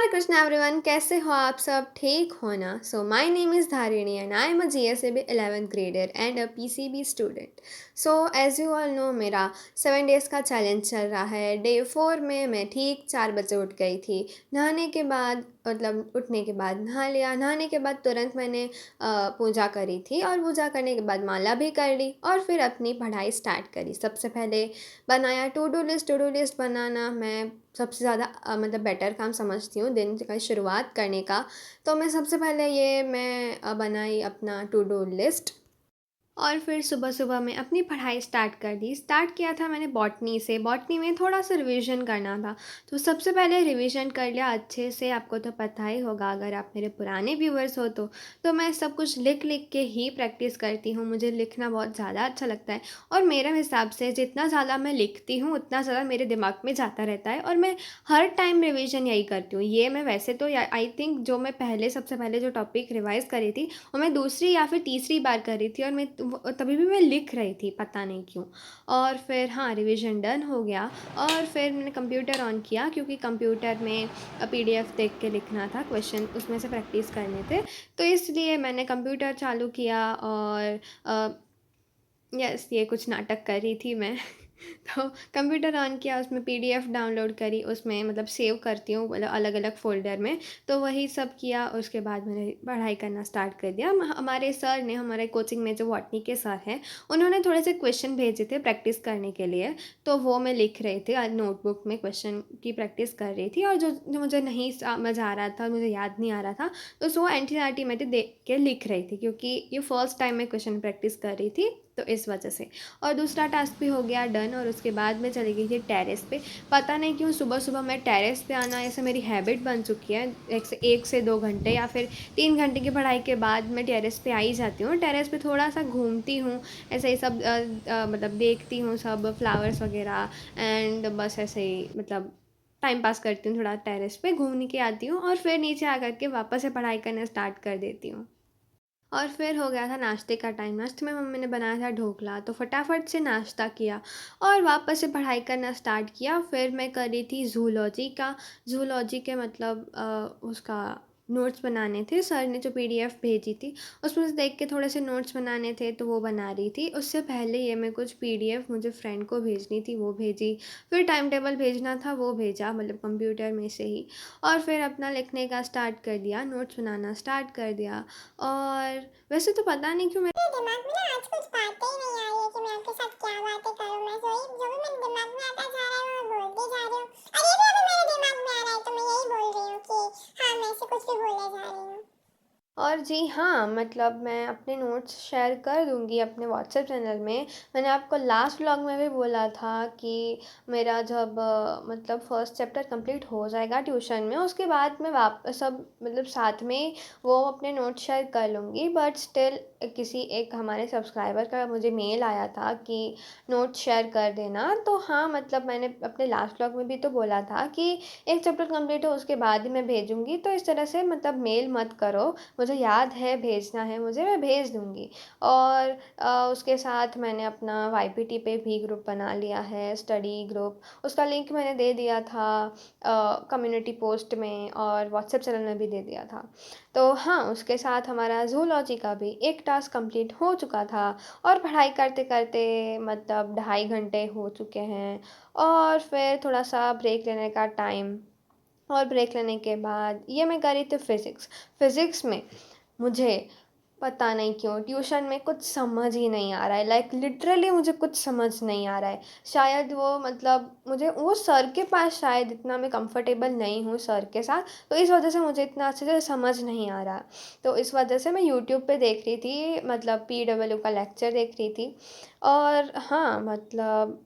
हरे Krishna everyone, कैसे हो आप सब? ठीक हो ना? So my name is Dharini and I am a GSAB 11th grader and a PCB student. So as you all know, मेरा 7 डेज़ का चैलेंज चल रहा है। डे 4 में मैं ठीक 4 बजे उठ गई थी। नहाने के बाद मतलब उठने के बाद नहा लिया। नहाने के बाद तुरंत मैंने पूजा करी थी और पूजा करने के बाद माला भी कर ली और फिर अपनी पढ़ाई स्टार्ट करी। सबसे पहले बनाया to do list. To do list बनाना मैं सबसे ज़्यादा मतलब बेटर काम समझती हूँ दिन का शुरुआत करने का। तो मैं सबसे पहले ये मैं बनाई अपना टू डू लिस्ट और फिर सुबह-सुबह मैं अपनी पढ़ाई स्टार्ट कर दी। स्टार्ट किया था मैंने बॉटनी से। बॉटनी में थोड़ा-सा रिवीजन करना था, तो सबसे पहले रिवीजन कर लिया अच्छे से। आपको तो पता ही होगा अगर आप मेरे पुराने व्यूअर्स हो तो मैं सब कुछ लिख-लिख के ही प्रैक्टिस करती हूँ। मुझे लिखना बहुत ज़्यादा अच्छा लगता है और मेरे हिसाब से जितना ज़्यादा मैं लिखती हूँ, उतना ज़्यादा मेरे दिमाग में जाता रहता है और मैं हर टाइम रिवीजन यही करती हूँ। ये मैं वैसे तो या आई थिंक जो मैं पहले सबसे पहले जो टॉपिक रिवाइज़ करी थी, वो मैं दूसरी या फिर तीसरी बार कर रही थी और तभी भी मैं लिख रही थी, पता नहीं क्यों। और फिर हाँ, रिवीजन डन हो गया और फिर मैंने कंप्यूटर ऑन किया क्योंकि कंप्यूटर में पीडीएफ देख के लिखना था, क्वेश्चन उसमें से प्रैक्टिस करने थे। तो इसलिए मैंने कंप्यूटर चालू किया और यस, ये कुछ नाटक कर रही थी मैं। तो कंप्यूटर ऑन किया, उसमें पीडीएफ डाउनलोड करी, उसमें मतलब सेव करती हूँ मतलब अलग-अलग फ़ोल्डर में, तो वही सब किया। उसके बाद मैंने पढ़ाई करना स्टार्ट कर दिया। हमारे सर ने, हमारे कोचिंग में जो बॉटनी के सर हैं, उन्होंने थोड़े से क्वेश्चन भेजे थे प्रैक्टिस करने के लिए, तो वो मैं लिख रही थी। नोटबुक में क्वेश्चन की प्रैक्टिस कर रही थी और जो जो मुझे नहीं समझ आ रहा था, मुझे याद नहीं आ रहा था, तो सो एनसीईआरटी में देख के लिख रही थी क्योंकि ये फर्स्ट टाइम मैं क्वेश्चन प्रैक्टिस कर रही थी, तो इस वजह से। और दूसरा टास्क भी हो गया डन और उसके बाद मैं चली गई थी टेरेस पे। पता नहीं क्यों सुबह-सुबह मैं टेरेस पे आना ऐसे मेरी हैबिट बन चुकी है। 1 से 2 घंटे या फिर 3 घंटे की पढ़ाई के बाद मैं टेरेस पे आ ही जाती हूँ। टेरेस पे थोड़ा-सा घूमती हूँ, ऐसे ही सब मतलब देखती हूँ सब फ्लावर्स वगैरह एंड बस ऐसे ही मतलब टाइम पास करती हूँ थोड़ा टेरेस पे, घूम के आती हूँ और फिर नीचे आकर के वापस से पढ़ाई करना स्टार्ट कर देती हूँ। और फिर हो गया था नाश्ते का टाइम। नाश्ते में मम्मी ने बनाया था ढोकला, तो फटाफट से नाश्ता किया और वापस से पढ़ाई करना स्टार्ट किया। फिर मैं कर रही थी ज़ूलॉजी का। ज़ूलॉजी के मतलब उसका नोट्स बनाने थे। सर ने जो पीडीएफ भेजी थी, उसमें से देख के थोड़े से नोट्स बनाने थे, तो वो बना रही थी। उससे पहले ये मैं कुछ पीडीएफ मुझे फ्रेंड को भेजनी थी, वो भेजी। फिर टाइम टेबल भेजना था, वो भेजा मतलब कंप्यूटर में से ही। और फिर अपना लिखने का स्टार्ट कर दिया, नोट्स बनाना स्टार्ट कर दिया। और वैसे तो पता नहीं क्यों मेरे दिमाग में ना आज कुछ बातें ही नहीं आ रही है कि मैं आपके साथ क्या बातें करूं। मैं सोई जो भी मेरे दिमाग में आता जा रहा है मैं बोलती जा रही हूँ और ये भी अभी मेरे दिमाग में आ रहा है तो मैं यही बोल रही हूँ कि हाँ मैं ऐसे कुछ भी बोलने जा रही हूँ। और जी हाँ, मतलब मैं अपने नोट्स शेयर कर दूँगी अपने व्हाट्सएप चैनल में। मैंने आपको लास्ट व्लॉग में भी बोला था कि मेरा जब मतलब फर्स्ट चैप्टर कंप्लीट हो जाएगा ट्यूशन में, उसके बाद मैं वापस सब मतलब साथ में वो अपने नोट्स शेयर कर लूँगी। बट स्टिल किसी एक हमारे सब्सक्राइबर का मुझे मेल आया था कि नोट्स शेयर कर देना। तो हाँ, मतलब मैंने अपने लास्ट व्लॉग में भी तो बोला था कि एक चैप्टर कंप्लीट हो उसके बाद ही मैं भेजूँगी। तो इस तरह से मतलब मेल मत करो, मुझे याद है भेजना है मुझे, मैं भेज दूँगी। और उसके साथ मैंने अपना वाईपीटी पे भी ग्रुप बना लिया है, स्टडी ग्रुप। उसका लिंक मैंने दे दिया था कम्युनिटी पोस्ट में और व्हाट्सएप चैनल में भी दे दिया था। तो हाँ, उसके साथ हमारा ज़ूलॉजी का भी एक टास्क कंप्लीट हो चुका था और पढ़ाई करते-करते मतलब 2.5 घंटे हो चुके हैं और फिर थोड़ा-सा ब्रेक लेने का टाइम। और ब्रेक लेने के बाद ये मैं कर रही थी फ़िज़िक्स। फ़िज़िक्स में मुझे पता नहीं क्यों ट्यूशन में कुछ समझ ही नहीं आ रहा है, लाइक लिटरली मुझे कुछ समझ नहीं आ रहा है। शायद वो मतलब मुझे वो सर के पास शायद इतना मैं कंफर्टेबल नहीं हूँ सर के साथ, तो इस वजह से मुझे इतना अच्छे से समझ नहीं आ रहा। तो इस वजह से मैं यूट्यूब पे देख रही थी, मतलब पीडब्ल्यू का लेक्चर देख रही थी। और हाँ, मतलब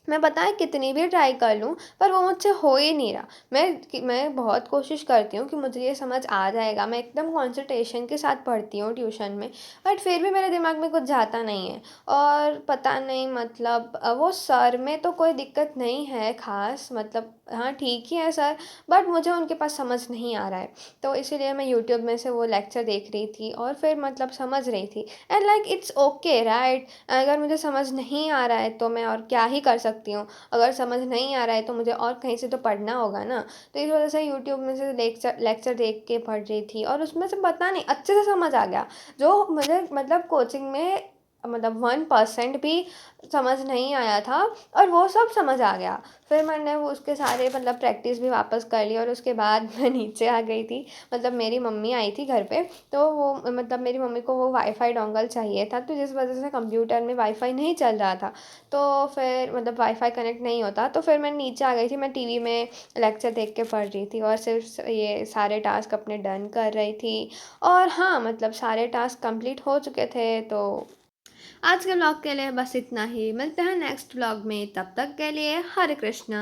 मैं पता है कितनी भी ट्राई कर लूँ, पर वो मुझसे हो ही नहीं रहा। मैं बहुत कोशिश करती हूँ कि मुझे ये समझ आ जाएगा, मैं एकदम कंसंट्रेशन के साथ पढ़ती हूँ ट्यूशन में, बट फिर भी मेरे दिमाग में कुछ जाता नहीं है। और पता नहीं मतलब वो सर में तो कोई दिक्कत नहीं है ख़ास, मतलब हाँ, ठीक ही है सर, बट मुझे उनके पास समझ नहीं आ रहा है। तो इसीलिए मैं यूट्यूब में से वो लेक्चर देख रही थी और फिर मतलब समझ रही थी। And like it's okay right? अगर मुझे समझ नहीं आ रहा है तो मैं और क्या ही कर सकती सकती हूँ। अगर समझ नहीं आ रहा है तो मुझे और कहीं से तो पढ़ना होगा ना। तो इस वजह से यूट्यूब में से लेक्चर लेक्चर देख के पढ़ रही थी और उसमें से पता नहीं अच्छे से समझ आ गया। जो मुझे मतलब कोचिंग में मतलब 1% भी समझ नहीं आया था और वो सब समझ आ गया। फिर मैंने वो उसके सारे मतलब प्रैक्टिस भी वापस कर ली और उसके बाद मैं नीचे आ गई थी। मतलब मेरी मम्मी आई थी घर पे, तो वो मतलब मेरी मम्मी को वो वाईफ़ाई डोंगल चाहिए था, तो जिस वजह से कंप्यूटर में वाईफ़ाई नहीं चल रहा था। तो फिर मतलब वाईफ़ाई कनेक्ट नहीं होता, तो फिर मैं नीचे आ गई थी। मैं टीवी में लेक्चर देख के पढ़ रही थी और सिर्फ ये सारे टास्क अपने डन कर रही थी। और हाँ, मतलब सारे टास्क कंप्लीट हो चुके थे। तो आज के ब्लॉग के लिए बस इतना ही। मिलते हैं नेक्स्ट ब्लॉग में, तब तक के लिए हरे कृष्णा।